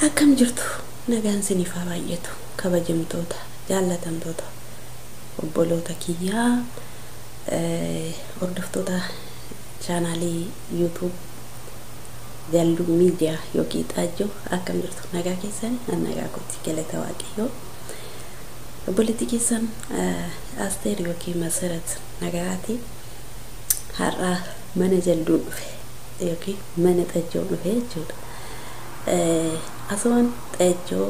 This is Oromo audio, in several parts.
Akkam jirtu nagaan siniif haa baay'atu kabajamtoota jaallatamtoota obboloota kiyyaa hordoftoota chaanaalii YouTube Jallu Media yookiin Xaajoo akkam jirtu nagaa keessan nagaa kooti galata waaqayyoo obboleettii keessan Asteer yookiin Masarat nagaati har'a mana Jalluu dhufe yookiin mana Xaajoo dhufe jechuudha. Asumaan Xaajoo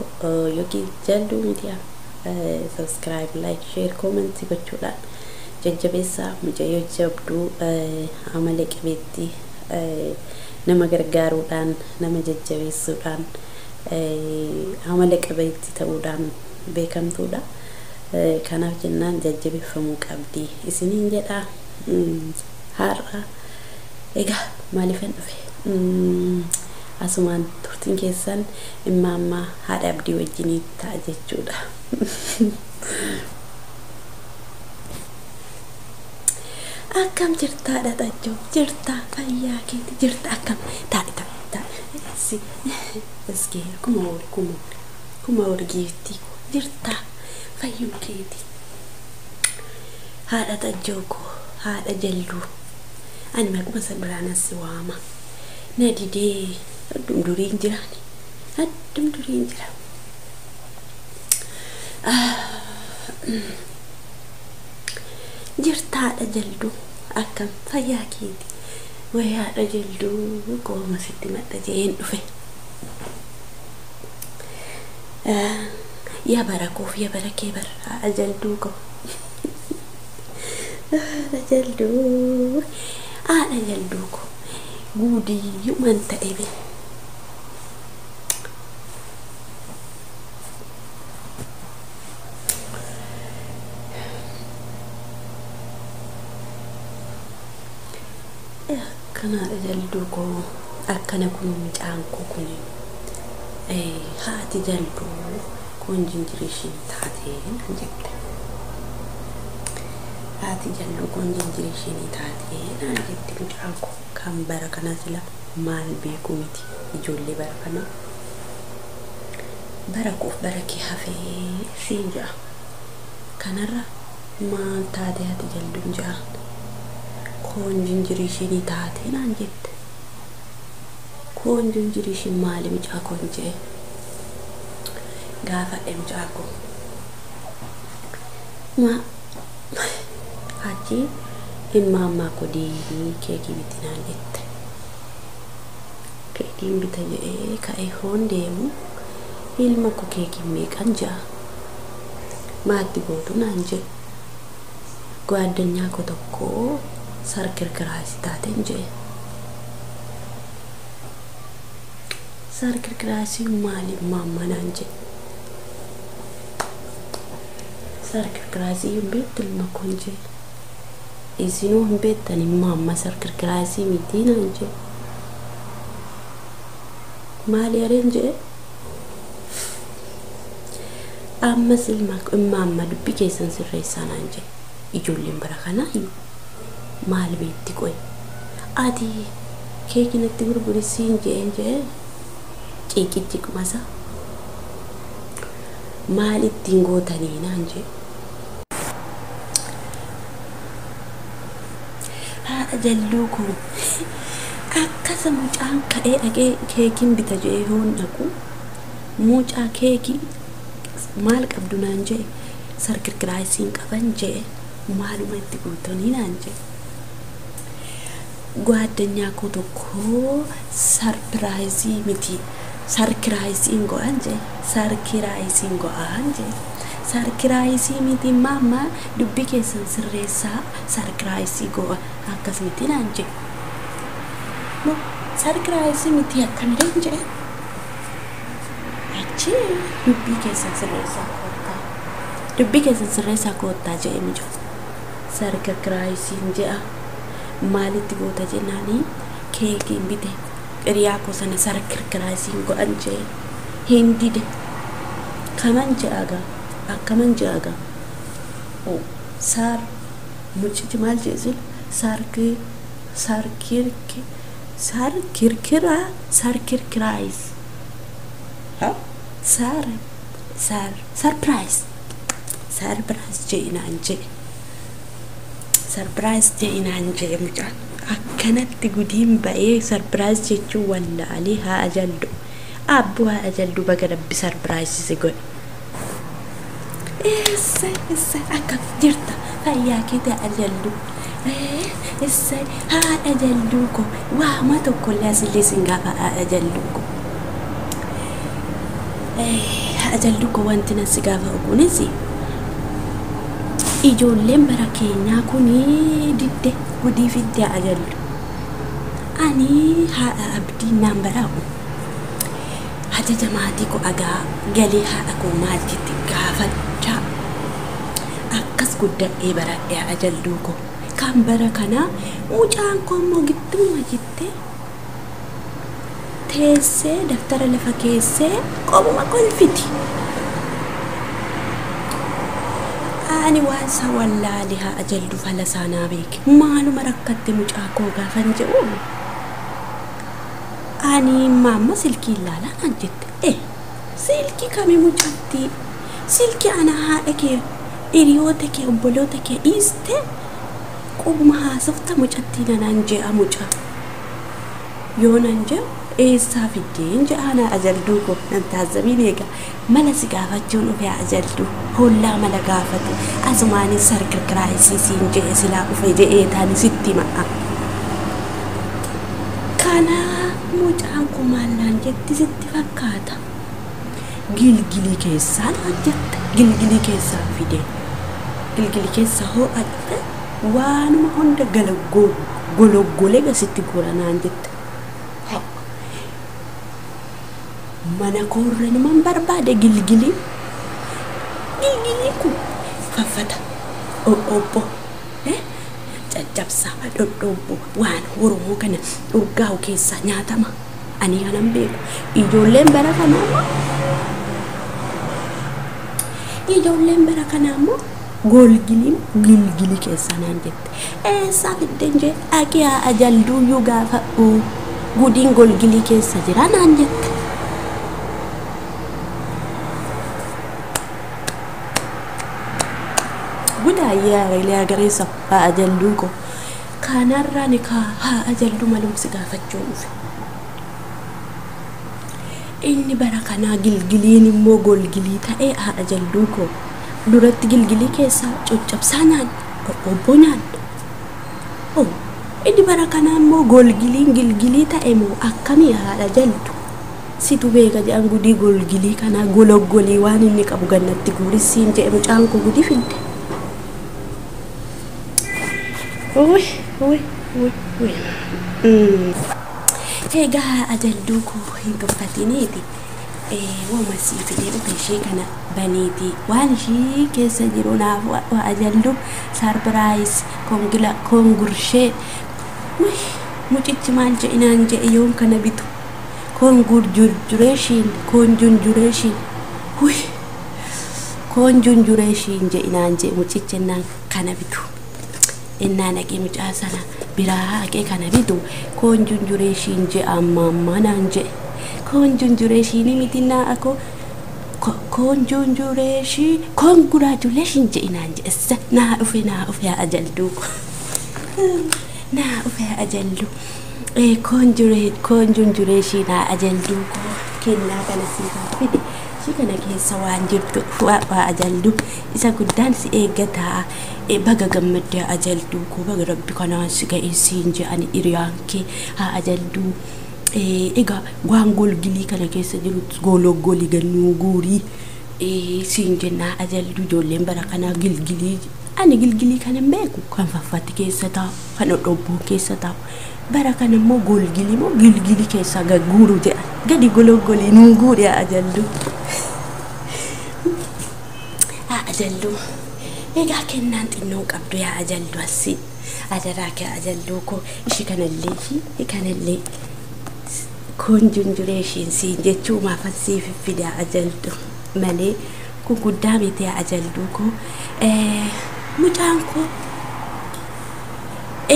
yookiin Jallu Media subscribe like share comment gochuudhaan jajjabeessaa mucayyoo jabduu amala qabeetti nama gargaaruudhaan nama jajjabeessuudhaan amala qabeetti ta'uudhaan beekamtuudha. Kanaaf jennaan jajjabeeffamuu qabdi isiniin jedha. Har'a egaa maaliifan dhufe asumaan turtiin keessan imammaa haadha abdii wajjin ta'a jechuudha. Akkam jirta Xaajoo jirta fayyaa keeti jirta akkam ta'i eski kuma wargiifti jirta fayyuu keeti haadha Xaajoo ko haadha Jalluu ani maquma sabiraan si waama na didee addum duriin jira jirta haadha Jalluu akkam fayyaa keeti way haadha Jalluu qooma sitti madda jeen dhufe yaa barakoof yaa barakee bar haadha Jalluu ko haadha Jalluu ko guudiyyuu man ta'e be kana Jalluu ko akkana kun mucaan ko kun haati Jalluu kun jinjirishin taateen jette haati Jalluu kun jinjirishin taateen jette mucaan ko kan bara kana sila maal beeku miti ijoollee bara kana barakoof barakee hafee siinja kanarra maal taate haati Jalluu jaan kun jinjirishin taateen jette kun jinjirishin maali mucaa kun jee gaafa mucaa ko ma haji imamma ko di keeki bitinaan jette keekiin bita jee ka'e hondeemu ilma ko keeki meeqan jaa maatti gootu naan jee ጓደኛኮ tokko sarkirkiraasi taateen jee sarkirkiraasi maali mamma naan jee sarkirkiraasi beektu ilma kun jee isinuu hin beektani mamma sarkirkiraasi miti naan jee maali areen jee ammas ilma mamma dubbi keessan sirreessaa naan jee ijoolleen bara kanaa maal beekti qoy ati keeki natti gurgurisiin jee ciqiqiq masa maal ittiin gootanii naan jee haadha Jalluu kun akkasa mucaan ka'ee dhaqee keekiin bita jee hoon dhaqu mucaa keeki maal qabdu naan jee sarkirkiraasiin qaban jee maaluma itti gootanii naan jee ጓደኛኮ tokko sarpiraayizii miti sarkiraayisiin go'an jee sarkiraayisiin go'an jee sarkiraayisii miti mamma dubbi keessan sirreessaa sarkiraayisii go'a akkas miti naan jee no sarkiraayisii miti akkamiin jee achi dubbi keessan sirreessaa koottaa jee mijo sarkiraayisiin jee maalitti goota jennaani keekiin bite qiriyaa ko sana sarkirkiraasiin go'an jee hindide kaman jaaga akkaman jaaga o sar mucichi maal jeesul sarkirkiraayis ha surprise jeenaan jee surprise jeenaan jee mucaan akkanatti gudiin ba'ee surprise jechuun wallaalee haa ajallu abbu haa ajallu baga rabbi surprise si godhe essa akka jirta fayyaa kee ajallu haa ajallu ko waa ma tokko laasillee singaafa ajallu ko ajallu ko wanti nasi gaafa oguunisi ijoolleen bara keenyaa kuni didde gudii fidde ajallu ani haadha abdii naan baraa'u hajaja maatii ko agaa galee haadha koo maatiitti gaafachaa akkas guddadhee baradhee ajallu ko kan bara kana mucaan koo immoo gidduma jittee teessee daftara lafa keessee qomuma kolfiti ani waansa wallaalee haa ajallu fala saanaa beeke maaluma rakkatte mucaa koo gaafan jedhu ani mamma silkii ilaalaa naan jette silkii kami mucatti silkii ana haadha kee hiriyoota kee obboloota kee dhiiste qubuma haasofta mucatti naan je'a mucaa yoo nan je'u eessaa fiddeen je'aana ajallu ko nan taazzabiin eega mala si gaafachuun dhufee ajallu hollaa mala gaafate asumaanii sarkirkiraayisiisiin je'e silaa dhufe je'ee taani sitti ma'a kana mucaan kun maallaan jetti sitti fakkaata gilgilii keessaan hojjette gilgilii keessaa fide gilgilii keessa ho'atte waanuma hunda gologgolee gasitti goranaan jette mana korre naman barbaade gilgilii kun faffata obbo caccabsaa dhodhobbo waan oromoo kana urgaa'u keessaa nyaatama ani kanan beeku ijoolleen bara kanaa immoo gilgilii keessaa naan jette eessaa fiddeen jee akii haa ajalluuyyuu gaafa gudiin golgilii keessa jira naan jette gudaayaa reelee agarsiisa haa ajallu ko kanarraa ni haa ajallu malumsi gaafachuu dhufe inni bara kanaa gilgiliin immoo golgilii ta'ee haa ajallu ko duratti gilgilii keessaa coccabsaa nyaan obbo nyaan inni bara kanaa immoo golgiliin gilgilii ta'e moo akkamii haa ajallu situ beeka jedhan gudii golgilii kanaa gologgolii waan inni qabu gannatti guurisiin jedhe mucaan ko gudii fidde egaa ajallu ko hin tuffatiniiti wama sii fidee dhufe ishee kana baniiti waan ishii keessa jiru naaf ajallu sarpiraayis kongurshee mucichi maal jedhinaan jedhe yoon kana bitu konjunjureeshiin jedhinaan jedhe mucichi naan kana bitu innaan aqee mucaa sana biraa haqee kana bitu konjunjureeshiin jedhe amma naan jedhe konjunjureeshiinii mitinaa ako congratulation jedhinaan jedhe naa dhufe ajallu naa dhufe ajallu konjunjureeshiin haa ajallu ko kennaa kana siifaa fide shi kana keessa waan jirtu waa ajallu isa guddaan si eeggataa baga gammaddee ajallu ko baga rabbi kanaan si ga'e siin jedhani hiriyaan kee haa ajallu egaa waan golgilii kana keessa jiru gologgolii gannuu guurii siin jennaa ajallu ijoolleen bara kanaa gilgilii ani gilgilii kana beeku kan faffatti keessa taa'u kan dhodhobboo keessa taa'u bara kana immoo golgilii moo gilgilii keessa guuru jedhan gadi gologgolii nuu guuri ajallu ajallu egaa kennaan xinnoo qabdu yaa ajallu asii adaraa kee ajallu ko ishi kanallee konjunjureeshiin siin jechuu maafan siif fidaa ajallu malee kun guddaa miti yaa ajallu ko mucaan ko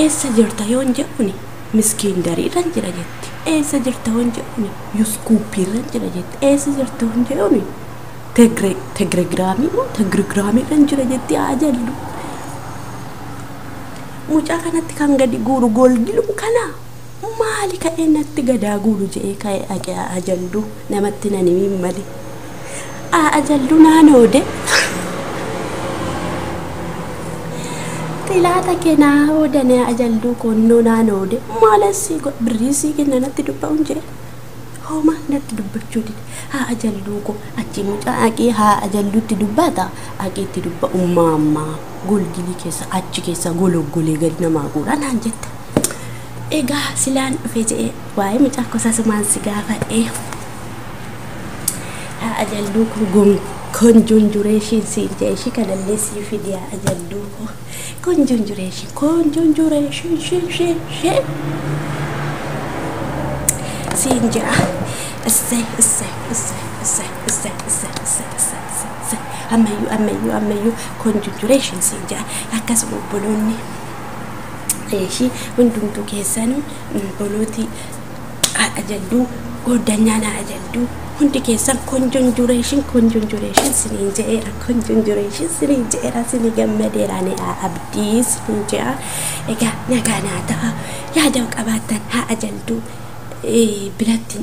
eessa jirta yoon jedhuni مسكين داري رنجرة جتي إيسا جرت هونجوني يسكوبي رنجرة جتي إيسا جرت هونجوني تجري رنجرة جتي أجلو mucaa kanatti kan gadi guuru golgilum kana maali ka'ee natti gadaa guuru jedhee ka'ee ajallu namatti nan himin malee ajallu naanoode tilaata kenaa oodane ajallu konnoo naanoode maalessi birriisii kenna natti dubba'uun jedhe homa natti dubbachuu dide ajallu ko achi mucaa aqee ajallutti dubbata aqeetti dubba'u maammaa golgili keessa achi keessa gologgolee gadi namaa guura naan jette egaa silaan dhufe jedhee waa'ee mucaa kosasumaan si gaafadhee ajallu kun conjuration siin jedhe ishii kanallee sii fidiyaa ajallu ko conjuration siin jedha ammayyuu conjuration siin jedha akkasuma obboloonni ishii hundumtuu keessanuu obbolooti ajallu godanyaan ajallu hundi keessan conjuration sinin jedheera conjuration sinin jedheera sini gammadeeraani abdii sinin jedha egaa nagaa ta'a yaada qabaattan ajallu biratti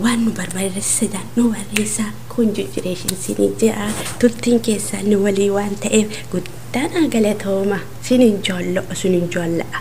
waan nu barbaachisan nu barreessa conjuration sinin jedha turtiin keessan nu walii waan ta'eef guddaan galatooma sinin joolla'a